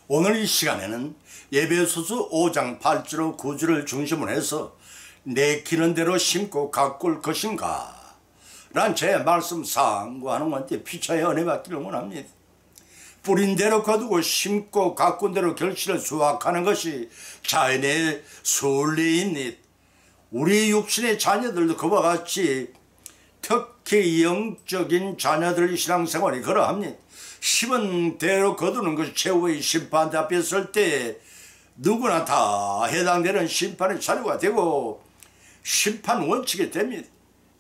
오늘 이 시간에는 에베소서 5장 8절 9절을 중심으로 해서 내키는 대로 심고 가꿀 것인가 란 제 말씀 상고하는 건데 피차의 은혜 받기를 원합니다. 뿌린 대로 거두고 심고 가꾼 대로 결실을 수확하는 것이 자연의 순리입니다. 우리 육신의 자녀들도 그와 같이 특히 영적인 자녀들 신앙생활이 그러합니다. 심은 대로 거두는 것이 최후의 심판 앞에 설 때 누구나 다 해당되는 심판의 자료가 되고 심판 원칙이 됩니다.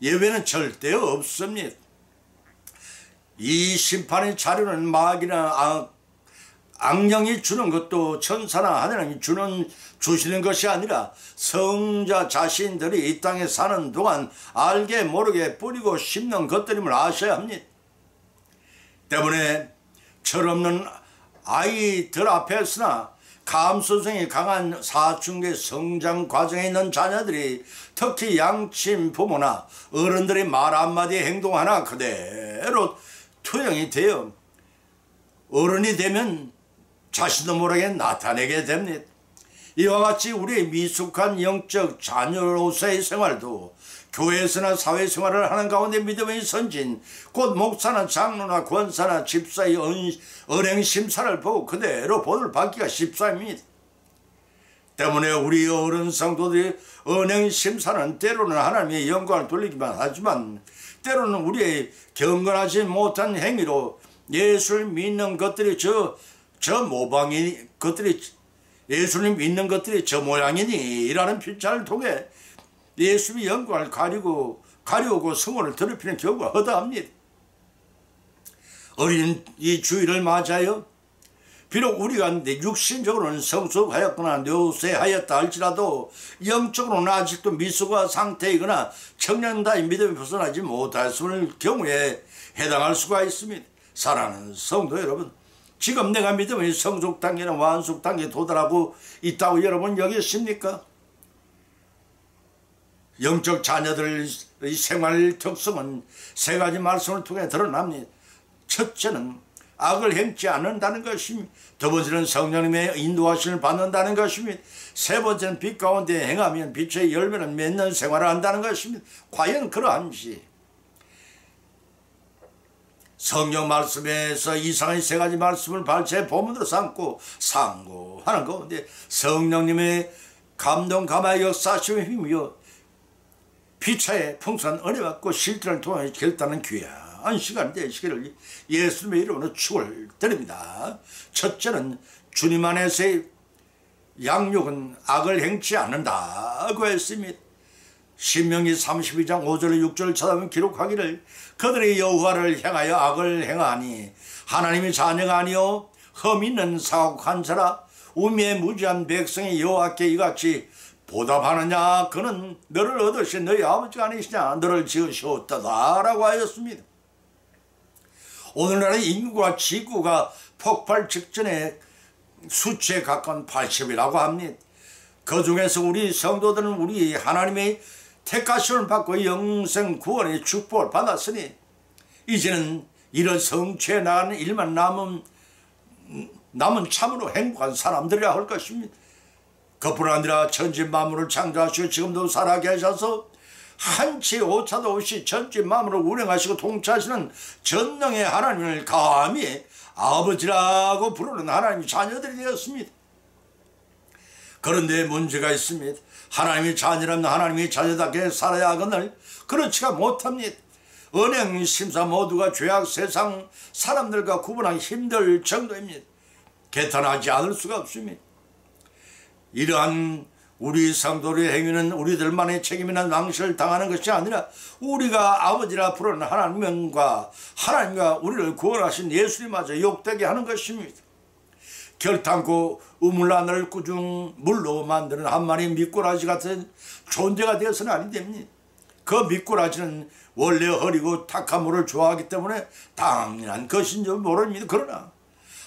예외는 절대 없습니다. 이 심판의 자료는 마귀나 악령이 주는 것도 천사나 하나님이 주시는 것이 아니라 성자 자신들이 이 땅에 사는 동안 알게 모르게 뿌리고 심는 것들임을 아셔야 합니다. 때문에 철없는 아이들 앞에서나 감수성이 강한 사춘기 성장 과정에 있는 자녀들이 특히 양친 부모나 어른들의 말 한마디 행동 하나 그대로 투영이 되어 어른이 되면 자신도 모르게 나타내게 됩니다. 이와 같이 우리의 미숙한 영적 자녀로서의 생활도 교회에서나 사회생활을 하는 가운데 믿음의 선진 곧 목사나 장로나 권사나 집사의 언행심사를 보고 그대로 본을 받기가 쉽사입니다. 때문에 우리 어른 성도들의 언행심사는 때로는 하나님의 영광을 돌리기만 하지만 때로는 우리의 경건하지 못한 행위로 예수를 믿는 것들이 저 모방이 것들이 예수님 믿는 것들이 저 모양이니 라는 필자를 통해 예수의 영광을 가리우고 성호를 더럽히는 경우가 허다합니다. 어린 이 주일을 맞아요. 비록 우리가 육신적으로는 성숙하였거나 뇨쇠하였다 할지라도 영적으로는 아직도 미숙한 상태이거나 청년다의 믿음이 벗어나지 못했을 경우에 해당할 수가 있습니다. 사랑하는 성도 여러분, 지금 내가 믿음의 성숙 단계나 완숙 단계에 도달하고 있다고 여러분 여기십니까? 영적 자녀들의 생활 특성은 세 가지 말씀을 통해 드러납니다. 첫째는 악을 행치 않는다는 것입니다. 두 번째는 성령님의 인도하심을 받는다는 것입니다. 세 번째는 빛 가운데 행하면 빛의 열매를 맺는 생활을 한다는 것입니다. 과연 그러한지 성경 말씀에서 이상의 세 가지 말씀을 발제 본문으로 삼고 상고하는 가운데 성령님의 감동 감화 역사심의 힘이요 피차의 풍성한 은혜 받고 실천을 통해 결단하는 귀한 시간 되시기를 예수님의 이름으로 축을 드립니다. 첫째는 주님 안에서의 양육은 악을 행치 않는다고 했습니다. 신명기 32장 5절 6절 찾아보면 기록하기를 그들의 여호와를 향하여 악을 행하니 하나님의 자녀가 아니요 흠 있는 사악한 자라 우미에 무지한 백성의 여호와께 이같이 보답하느냐 그는 너를 얻으신 너희 아버지가 아니시냐 너를 지으셨다다 라고 하였습니다. 오늘날의 인구와 지구가 폭발 직전에 수치에 가까운 80이라고 합니다. 그 중에서 우리 성도들은 우리 하나님의 택하심을 받고 영생 구원의 축복을 받았으니 이제는 이런 성취해 나가는 일만 남은 참으로 행복한 사람들이라 할 것입니다. 그뿐 아니라 천지 만물을 창조하시고 지금도 살아계셔서 한치 오차도 없이 천지 만물을 운행하시고 통치하시는 전능의 하나님을 감히 아버지라고 부르는 하나님의 자녀들이 되었습니다. 그런데 문제가 있습니다. 하나님의 자녀라면 하나님의 자녀답게 살아야 하거늘 그렇지가 못합니다. 은행 심사 모두가 죄악 세상 사람들과 구분하기 힘들 정도입니다. 개탄하지 않을 수가 없습니다. 이러한 우리 성도의 행위는 우리들만의 책임이나 낭시를 당하는 것이 아니라 우리가 아버지라 부르는 하나님과 우리를 구원하신 예수님마저 욕되게 하는 것입니다. 결탄고 우물란을 꾸중 물로 만드는 한 마리 미꾸라지 같은 존재가 되어서는 아니 됩니다. 그 미꾸라지는 원래 허리고 탁한 물을 좋아하기 때문에 당연한 것인 줄 모릅니다. 그러나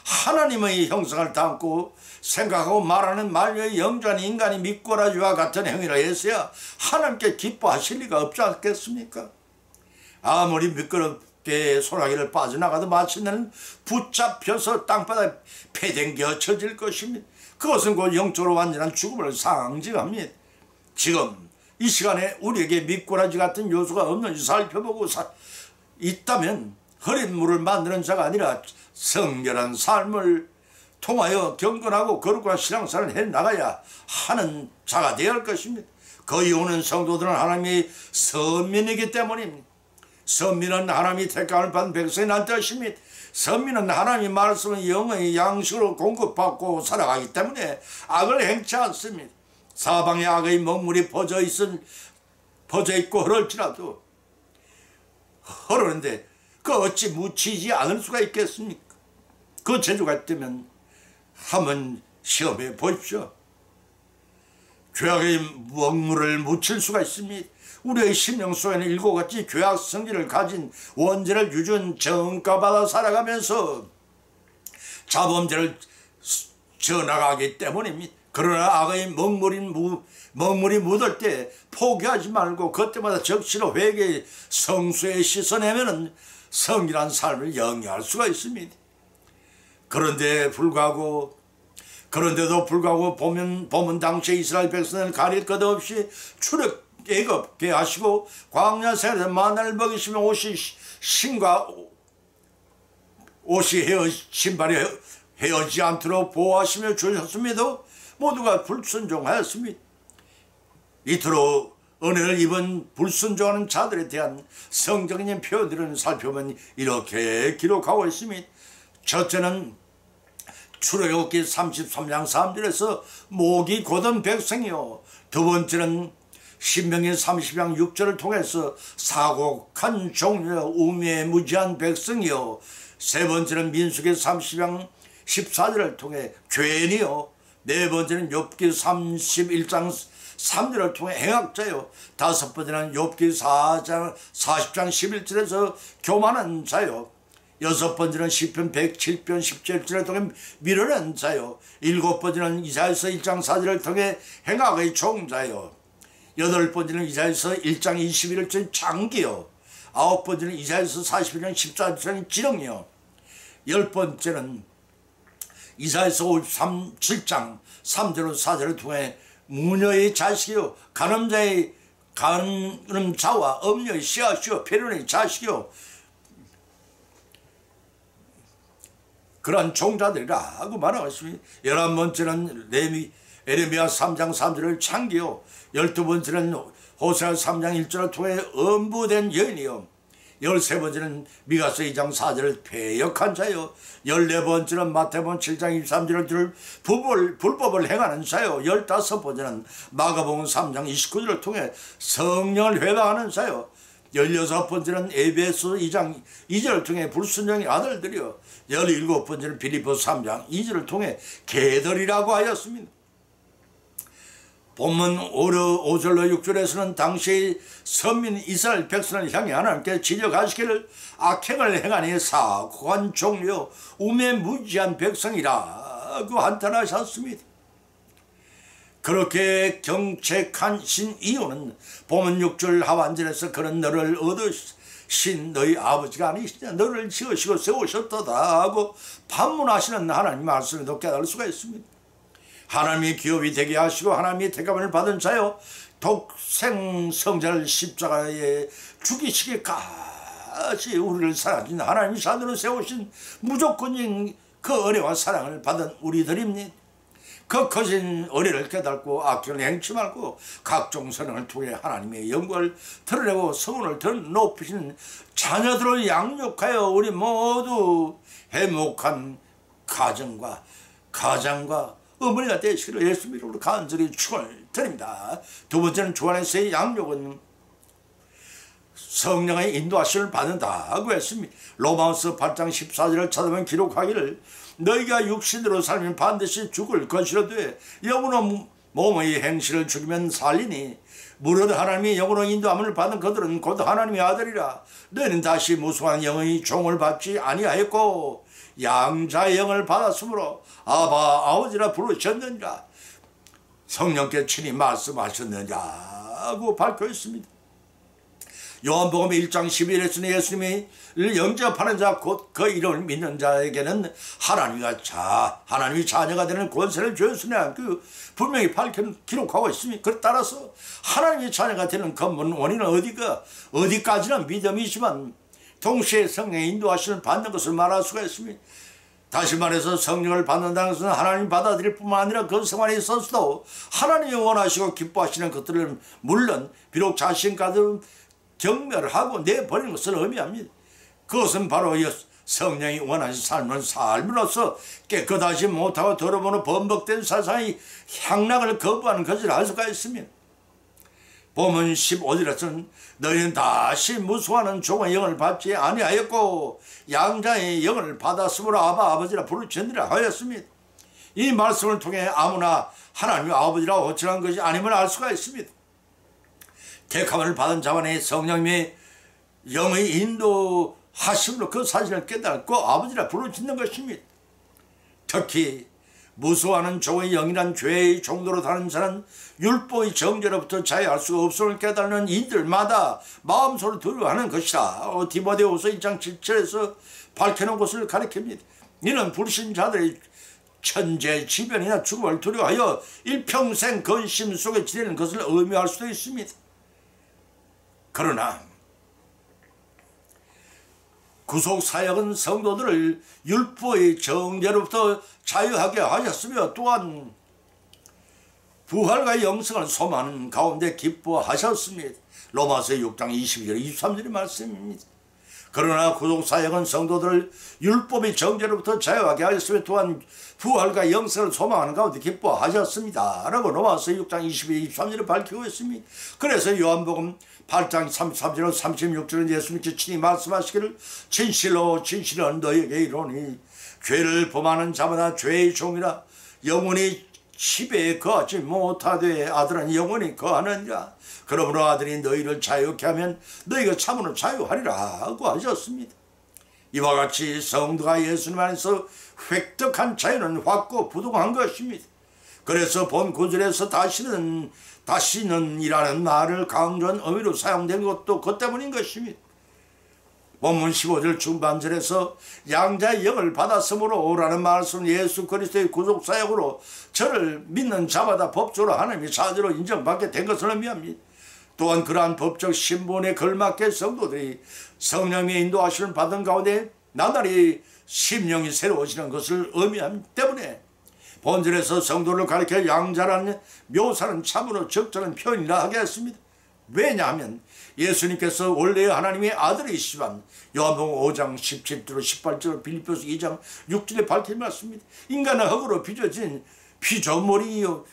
하나님의 형상을 담고 생각하고 말하는 만유의 영전 인간이 미꾸라지와 같은 행위를 했어야 하나님께 기뻐하실 리가 없지 않겠습니까? 아무리 미끄럽게 어깨에 소나기를 빠져나가도 마치 너는 붙잡혀서 땅바닥에 패댕겨 쳐질 것입니다. 그것은 곧 영적으로 완전한 죽음을 상징합니다. 지금 이 시간에 우리에게 미꾸라지 같은 요소가 없는지 살펴보고 있다면 흐린 물을 만드는 자가 아니라 성결한 삶을 통하여 경건하고 거룩한 신앙생활을 해나가야 하는 자가 되어야 할 것입니다. 거의 오는 성도들은 하나님의 선민이기 때문입니다. 선민은 하나님이 택함을 받은 백성이란 뜻입니다. 선민은 하나님의 말씀을 영의 양식으로 공급받고 살아가기 때문에 악을 행치 않습니다. 사방에 악의 먹물이 퍼져 있고 흐를지라도 흐르는데 그 어찌 묻히지 않을 수가 있겠습니까? 그 재주가 있다면 한번 시험해 보십시오. 죄악의 먹물을 묻힐 수가 있습니다. 우리의 심령 속에는 일곱 가지 죄악 성질을 가진 원죄를 유전 정가받아 살아가면서 자범죄를 져나가기 때문입니다. 그러나 악의 먹물이 묻을 때 포기하지 말고 그때마다 적시로 회개의 성수에 씻어내면 성결한 삶을 영위할 수가 있습니다. 그런데도 불구하고 보면 당시에 이스라엘 백성은 가릴 것 없이 애굽게 하시고 광야 생활에서 만나를 먹이시며 신발이 헤어지지 않도록 보호하시며 주셨습니다. 모두가 불순종하였습니다. 이토록 은혜를 입은 불순종하는 자들에 대한 성경적인 표현들을 살펴보면 이렇게 기록하고 있습니다. 첫째는 출애굽기 33장 3절에서 목이 곧은 백성이요, 두 번째는 신명기 30장 6절을 통해서 사곡한 종려 우매무지한 백성이요, 세 번째는 민수기 30장 14절을 통해 죄인이요, 네 번째는 욥기 31장 3절을 통해 행악자요, 다섯 번째는 욥기 40장 11절에서 교만한 자요, 여섯 번째는 시편 107편 17절을 통해 미련한 자요, 일곱 번째는 이사야서 1장 4절을 통해 행악의 종자요, 여덟 번째는 이사야서 1장 21절 장기요, 아홉 번째는 이사야서 41장 14절 지렁이요, 열 번째는 이사야서 7장 3절로 4절을 통해 무녀의 자식이요, 간음자와 엄녀의 씨앗이요, 배륜의 자식이요, 그러한 종자들이라고 말하고 있습니다. 11번째는 에레미야 3장 3절을 창기요, 12번째는 호세아 3장 1절을 통해 엄부된 여인이요, 13번째는 미가서 2장 4절을 배역한 자요, 14번째는 마태복음 7장 23절을 불법을 행하는 자요, 15번째는 마가복음 3장 29절을 통해 성령을 회방하는 자요, 16번째는 에베소 2장 2절을 통해 불순종의 아들들이요, 17번째는 빌립보 3장 2절을 통해 개들이라고 하였습니다. 본문 5절로 6절에서는 당시의 선민 이스라엘 백성을 향해 하나님께서 지적하시기를 악행을 행하니 사악한 종료 우매무지한 백성이라고 한탄하셨습니다. 그렇게 경책하신 이유는 본문 6절 하반절에서 그런 너를 얻으신 너희 아버지가 아니시냐, 너를 지으시고 세우셨도다 하고 반문하시는 하나님 말씀에도 깨달을 수가 있습니다. 하나님이 기업이 되게 하시고 하나님이 택함을 받은 자요, 독생 성자를 십자가에 죽이시기까지 우리를 사랑하신 하나님이 자녀로 세우신 무조건적인 그 은혜와 사랑을 받은 우리들입니다. 그 커진 은혜를 깨닫고 악행을 행치 말고 각종 선행을 통해 하나님의 영광을 드러내고 성운을 더 높이시는 자녀들을 양육하여 우리 모두 행복한 가정과 어머니가 되시기를 예수 이름으로 간절히 축원을 드립니다. 두 번째는 주 안에서의 양육은 성령의 인도하심을 받는다고 했습니다. 로마서 8장 14절을 찾아보면 기록하기를 너희가 육신으로 살면 반드시 죽을 것이라 돼 영으로 몸의 행실을 죽이면 살리니 무릇 하나님이 영으로 인도함을 받은 그들은 곧 하나님의 아들이라. 너희는 다시 무수한 영의 종을 받지 아니하였고 양자의 영을 받았으므로 아바 아버지라 부르셨느니라. 성령께 친히 말씀하셨느냐고 밝혀 있습니다. 요한복음 1장 11절에서는 예수님이 영접하는 자 곧 그 이름을 믿는 자에게는 하나님이 자녀가 되는 권세를 주었으나 분명히 기록하고 있습니다. 따라서 하나님이 자녀가 되는 근본 원인은 어디까지나 믿음이지만 동시에 성령의 인도하심을 받는 것을 말할 수가 있습니다. 다시 말해서 성령을 받는다는 것은 하나님 받아들일 뿐만 아니라 그 생활에 있어서도 하나님이 원하시고 기뻐하시는 것들을 물론 비록 자신과도 경멸하고 내버리는 것을 의미합니다. 그것은 바로 성령이 원하신 삶을 삶으로써 깨끗하지 못하고 더러운 범벅된 세상의 향락을 거부하는 것을 알 수가 있습니다. 본문 15절에서는 너희는 다시 무수하는 종의 영을 받지 아니하였고 양자의 영을 받았으므로 아바 아버지라 부르짖느라 하였습니다. 이 말씀을 통해 아무나 하나님의 아버지라 호칭한 것이 아님을 알 수가 있습니다. 택함을 받은 자만의 성령님의 영의 인도하심으로 그 사실을 깨닫고 아버지라 부르짖는 것입니다. 특히 무수하는 종의 영이란 죄의 종도로 다는 자는 율법의 정죄로부터 자유할 수가 없음을 깨닫는 이들마다 마음속으로 두려워하는 것이다. 디모데후서 2장 7절에서 밝혀놓은 것을 가리킵니다. 이는 불신자들의 천재지변이나 죽음을 두려워하여 일평생 근심 속에 지내는 것을 의미할 수도 있습니다. 그러나 구속사역은 성도들을 율법의 정죄로부터 자유하게 하셨으며 또한 부활과 영생을 소망하는 가운데 기뻐하셨습니다. 로마서 6장 22절 23절의 말씀입니다. 그러나 구속사역은 성도들을 율법의 정죄로부터 자유하게 하셨으며 또한 부활과 영생을 소망하는 가운데 기뻐하셨습니다. 라고 로마서 6장 22절 23절을 밝히고 있습니다. 그래서 요한복음 8장 33절 36절은 예수님께서 친히 말씀하시기를 진실로 너희에게 이르노니 죄를 범하는 자마다 죄의 종이라 영원히 집에 거하지 못하되 아들은 영원히 거하느니라. 그러므로 아들이 너희를 자유케 하면 너희가 참으로 자유하리라고 하셨습니다. 이와 같이 성도가 예수님 안에서 획득한 자유는 확고 부동한 것입니다. 그래서 본 구절에서 다시는 이라는 말을 강조한 의미로 사용된 것도 그 때문인 것입니다. 본문 15절 중반절에서 양자의 영을 받았으므로 라는 말씀은 예수 그리스도의 구속사역으로 저를 믿는 자마다 법적으로 하나님의 자녀로 인정받게 된 것을 의미합니다. 또한 그러한 법적 신분에 걸맞게 성도들이 성령의 인도하심을 받은 가운데 나날이 심령이 새로워지는 것을 의미하기 때문에 본절에서 성도를 가리켜 양자라는 묘사는 참으로 적절한 표현이라 하겠습니다. 왜냐하면 예수님께서 원래 하나님의 아들이시지만 요한복음 5장 17절 18절 빌립보서 2장 6절에 밝힌 말씀입니다. 인간은 흙으로 빚어진 피조물이요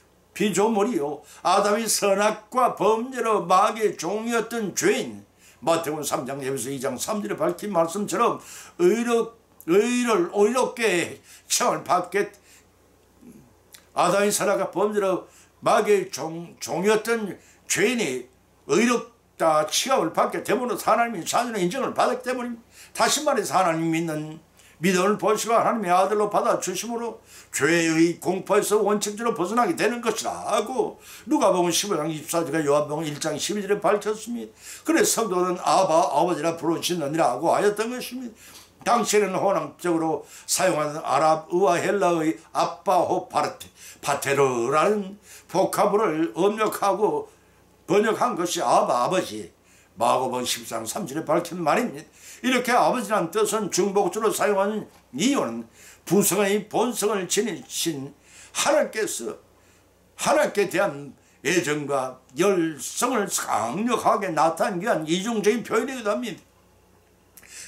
아담이 선악과 범죄로 마귀의 종이었던 죄인 마태복음 3장 에베소 2장 3절에 밝힌 말씀처럼 의롭게 처형을 받게 아담이 선악과 범죄로 마귀의 종이었던 죄인이 의롭다 취함을 받게 됨으로 하나님의 자녀의 인정을 받았기 때문입니다. 다시 말해서 하나님 믿는 믿음을 보시고 하나님의 아들로 받아주심으로 죄의 공포에서 원칙적으로 벗어나게 되는 것이라 하고 누가복음 15장 24절과 요한복음 1장 12절에 밝혔습니다. 그래서 성도는 아버지라 부르짖느니라 하고 하였던 것입니다. 당시에는 혼합적으로 사용하는 아랍어와 헬라의 아빠호 파테르라는 보카브를 음력하고 번역한 것이 아버지 마가복음 14장 3절에 밝힌 말입니다. 이렇게 아버지란 뜻은 중복주로 사용하는 이유는 부성의 본성을 지니신 하나님께 대한 애정과 열성을 강력하게 나타내기 위한 이중적인 표현이기도 합니다.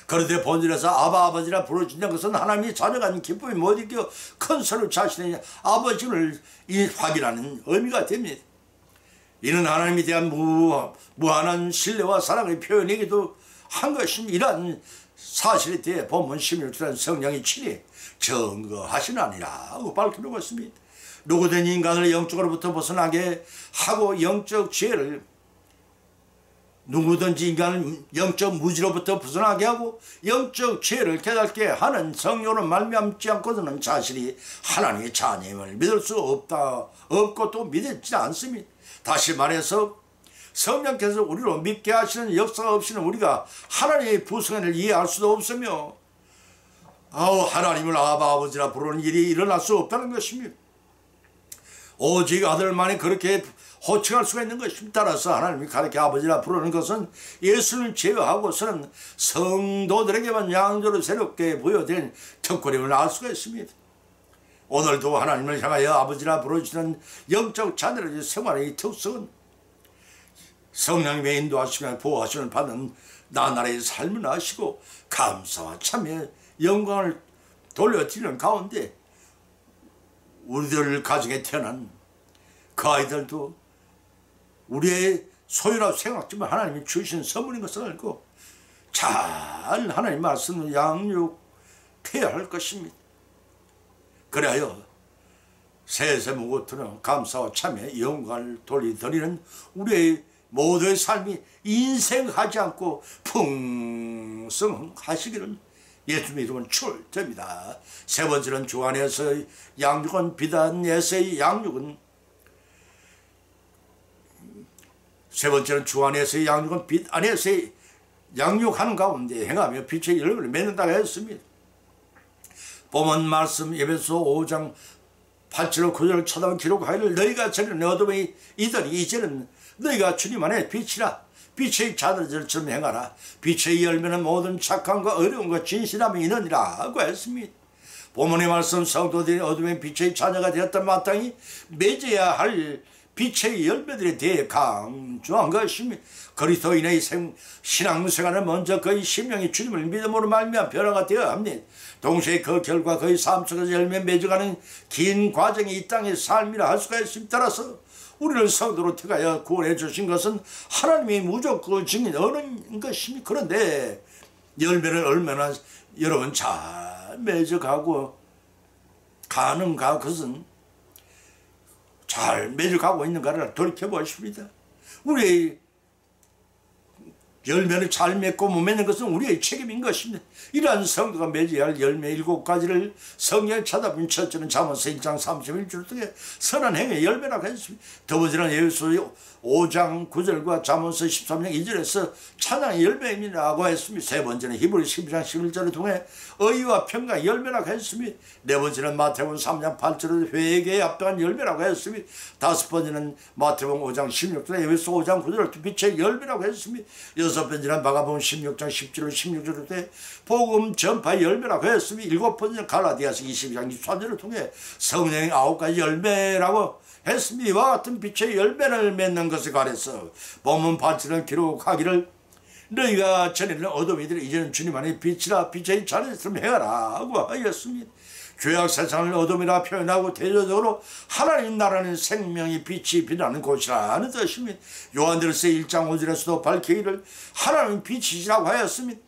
그런데 본질에서 아버지라 부르짖는 것은 하나님이 자녀간 기쁨이 못 이겨 큰 서로 자신의 아버지를 확인하는 의미가 됩니다. 이는 하나님에 대한 무한한 신뢰와 사랑의 표현이기도 한 것입니다. 이러한 사실에 대해 본문 16절은 성령이 친히 증거하시나니라 하고 밝혀놓고 있습니다. 누구든 인간을 영적으로부터 벗어나게 하고 영적 지혜를 누구든지 인간을 영적 무지로부터 벗어나게 하고 영적 지혜를 깨닫게 하는 성령으로 말미암지 않고서는 자신이 하나님의 자녀임을 믿을 수 없고 또 믿지 않습니다. 다시 말해서 성령께서 우리로 믿게 하시는 역사가 없이는 우리가 하나님의 부성을 이해할 수도 없으며 하나님을 아버지라 부르는 일이 일어날 수 없다는 것입니다. 오직 아들만이 그렇게 호칭할 수가 있는 것입니다. 따라서 하나님이 가르쳐 아버지라 부르는 것은 예수를 제외하고서는 성도들에게만 양조로 새롭게 부여된 특권임을 알 수가 있습니다. 오늘도 하나님을 향하여 아버지라 부르시는 영적 자녀의 생활의 특성은 성령님의 인도하시며 보호하심을 받는 나날의 삶을 아시고 감사와 참여 영광을 돌려드리는 가운데 우리들 가정에 태어난 그 아이들도 우리의 소유나 생각지만 하나님이 주신 선물인 것을 알고 잘 하나님 말씀을 양육해야 할 것입니다. 그래야 세세무고토록 감사와 참여 영광을 돌려드리는 우리의 모두의 삶이 인생하지 않고 풍성하시기를 예수님의 이름은 축원드립니다. 세 번째는 주 안에서의 양육은 비단에서의 양육은 세 번째는 주 안에서의 양육은 빛 안에서의 양육하는 가운데 행하며 빛의 열매를 맺는다고 했습니다. 본문 말씀 에베소 5장 8절 9절 쳐다본 기록하기를 너희가 전에 어둠의 이들이 이제는 너희가 주님 안에 빛이라 빛의 자들처럼 행하라. 빛의 열매는 모든 착함과 어려움과 진실함이 있느니라 하고 했습니다. 본문의 말씀 성도들이 어둠의 빛의 자녀가 되었던 마땅히 맺어야 할 빛의 열매들에 대해 강조한 것입니다. 그리스도인의 신앙생활은 먼저 그의 심령이 주님을 믿음으로 말미암아 변화가 되어야 합니다. 동시에 그 결과 그의 삶 속에서 열매 맺어가는 긴 과정이 이 땅의 삶이라 할 수가 있습니다. 따라서 우리를 성도로 택하여 구원해 주신 것은 하나님이 무조건 증인하는 것입니다. 그런데 열매를 얼마나 여러분 잘 맺어가고 가는가, 그것은 잘 맺어가고 있는가를 돌이켜보십니다. 우리의 열매를 잘 맺고 못 맺는 것은 우리의 책임인 것입니다. 이러한 성도가 맺어야 할 열매 7가지를 성경에 찾아보면 첫째는 잠언서 1장 31절 등의 선한 행위의 열매라고 했습니다. 두 번째는 에베소 5장 9절과 잠언서 13장 2절에서 찬양의 열매입니다라고 했습니다. 세 번째는 히브리 12장 11절을 통해 의와 평강의 열매라고 했습니다. 네 번째는 마태복음 3장 8절에서 회개에 합당한 열매라고 했습니다. 다섯 번째는 마태복음 5장 16절, 에베소 5장 9절 빛의 열매라고 했습니다. 여섯 번째는 마가복음 16장 10절 16절 때 복음 전파의 열매라고 했습니다. 일곱 번째는 갈라디아서 22장 23절을 통해 성령의 9가지 열매라고 했습니다. 이와 같은 빛의 열매를 맺는 것에 관해서 본문 8절은 기록하기를 너희가 전에는 어둠이들 이제는 주님 안에 빛이라 빛의 자녀처럼 행하라 하고 하였습니다. 죄악 세상을 어둠이라 표현하고 대조적으로 하나님 나라는 생명이 빛이 빛나는 곳이라는 뜻입니다. 요한일서 1장 5절에서도 밝히기를 하나님 빛이시라고 하였습니다.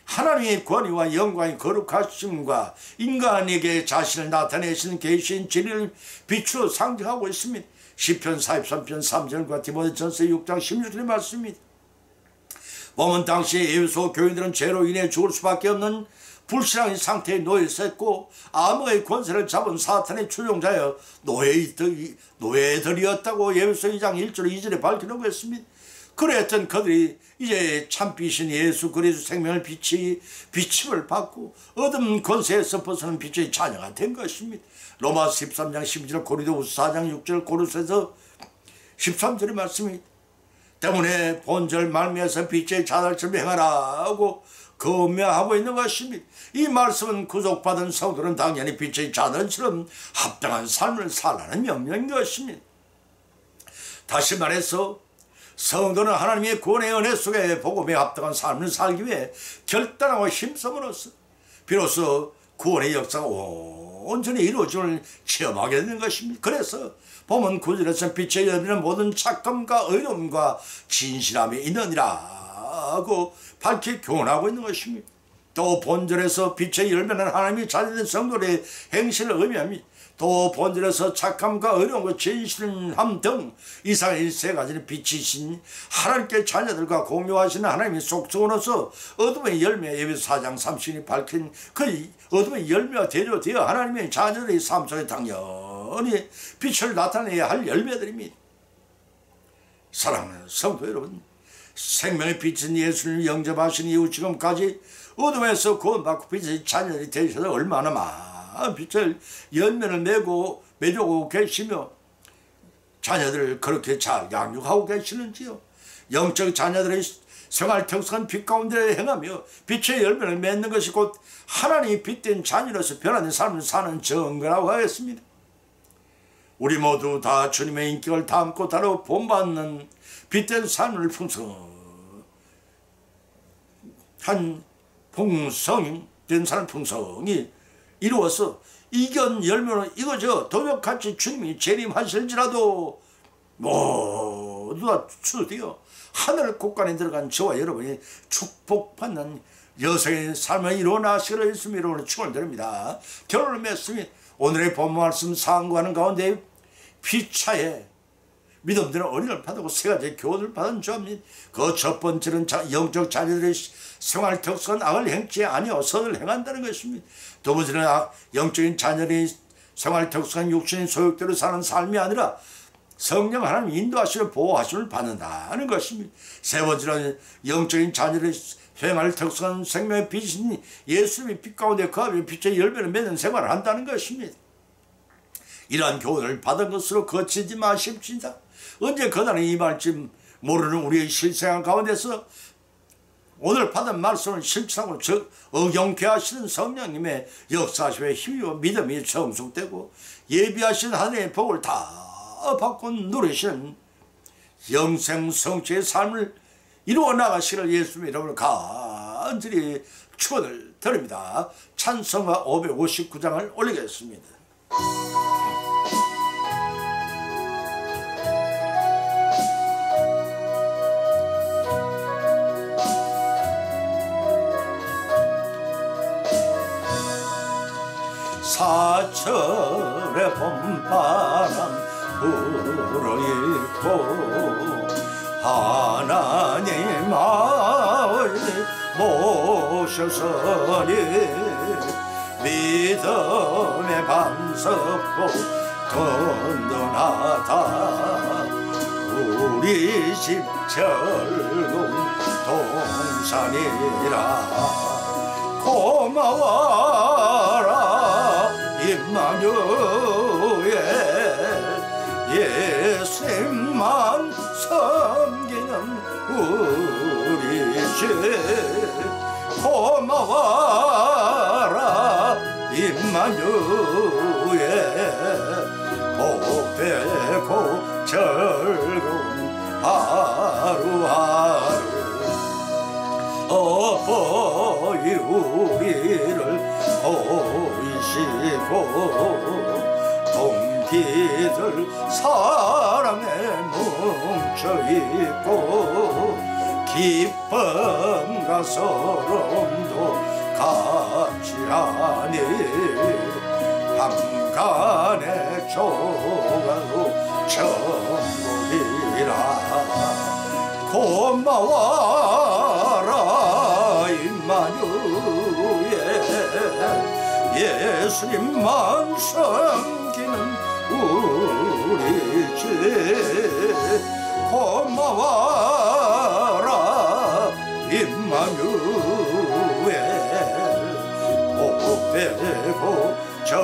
하나님의 권위와 영광의 거룩하심과 인간에게 자신을 나타내시는 계신 진리를 빛으로 상징하고 있습니다. 시편 43편 3절과 디모데전서 6장 16절의 말씀입니다. 보면 당시 에베소 교인들은 죄로 인해 죽을 수밖에 없는 불신앙의 상태에 놓여 있었고 암흑의 권세를 잡은 사탄의 추종자여 노예들이었다고 에베소 2장 1절 2절에 밝히는 것입니다. 그랬던 그들이 이제 참빛인 예수 그리스도 생명을 비침을 받고 어둠 권세에서 벗어난 빛의 자녀가 된 것입니다. 로마서 13장 12절, 고린도후서 4장 6절, 고린도서 13절의 말씀입니다. 때문에 본절 말미에서 빛의 자달처럼 행하라 하고 검명하고 있는 것입니다. 이 말씀은 구속받은 성도는 당연히 빛의 자들처럼 합당한 삶을 살라는 명령인 것입니다. 다시 말해서 성도는 하나님의 구원의 은혜 속에 복음에 합당한 삶을 살기 위해 결단하고 힘써으로써 비로소 구원의 역사가 온전히 이루어짐을 체험하게 되는 것입니다. 그래서 보면 9절에서 빛의 열매는 모든 착함과 의로움과 진실함이 있느니라 하고 밝히 교훈하고 있는 것입니다. 또 본절에서 빛의 열매는 하나님이 자녀된 성도의 행실을 의미합니다. 또 본절에서 착함과 의로움과 진실함 등 이상의 세 가지는 빛이신 하나님께 자녀들과 공유하시는 하나님의 속성으로서 어둠의 열매 에베소 4장 30절이 밝힌 그 어둠의 열매가 대조되어 하나님의 자녀들의 삶 속에 당연히 빛을 나타내야 할 열매들입니다. 사랑하는 성도 여러분, 생명의 빛인 예수님을 영접하신 이후 지금까지 어둠에서 구원받고 빛의 자녀들이 되셔서 얼마나 많은 빛을 열매를 맺고 계시며 자녀들을 그렇게 잘 양육하고 계시는지요. 영적 자녀들의 생활 특성한 빛 가운데 행하며 빛의 열매를 맺는 것이 곧 하나님의 빛된 자녀로서 변화된 삶을 사는 증거라고 하겠습니다. 우리 모두 다 주님의 인격을 담고 다루어 본받는 빛된 삶을 풍성된 삶 풍성이 이루어서 이견 열매는 이거저 도적같이 주님이 재림하실지라도 모두 다 추되어 하늘 곳간에 들어간 저와 여러분이 축복받는 여성의 삶을 이루어나시기를 예수님 이름으로 축원드립니다. 결론을 맺습니다. 오늘의 본문 말씀 상고하는 가운데 피차에 믿음들은 어린을 받고 세 가지 교훈을 받은 점입니다. 그 첫 번째는 영적 자녀들의 생활 특성은 악을 행치 아니하여 선을 행한다는 것입니다. 두 번째는 영적인 자녀들의 생활 특성은 육신의 소욕대로 사는 삶이 아니라 성령 하나님 인도하시고 보호하심을 받는다는 것입니다. 세 번째는 영적인 자녀들의 생활 특성은 생명의 빛인 예수님의 빛 가운데 거하며 빛의 열매를 맺는 생활을 한다는 것입니다. 이러한 교훈을 받은 것으로 거치지 마십시다. 언제 그날이 임할지 모르는 우리의 실생활 가운데서 오늘 받은 말씀을 실천하고 의경케 하시는 성령님의 역사심의 힘이와 믿음이 성숙되고 예비하신 하나님의 복을 다 받고 누리시는 영생 성취의 삶을 이루어 나가시기를 예수님 이름으로 간절히 축원을 드립니다. 찬송가 559장을 올리겠습니다. 사철의 봄바람 불어있고 하나님 마을 모셔서니 믿음의 반석고 든든하다. 우리 집 철금 동산이라 고마워라 임마누엘 예수님만 섬기는 우리 집 고마워라 임마누엘 복되고 즐거운 하루하루 어버이 우리를 보이시고 동기들 사랑에 뭉쳐있고 기쁨과 서름도 같이 하니 한간의 조각으로 천국이라 고마워라 임마누엘 예수님만 섬기는 우리 집 고마워라 임마누엘 복되고 절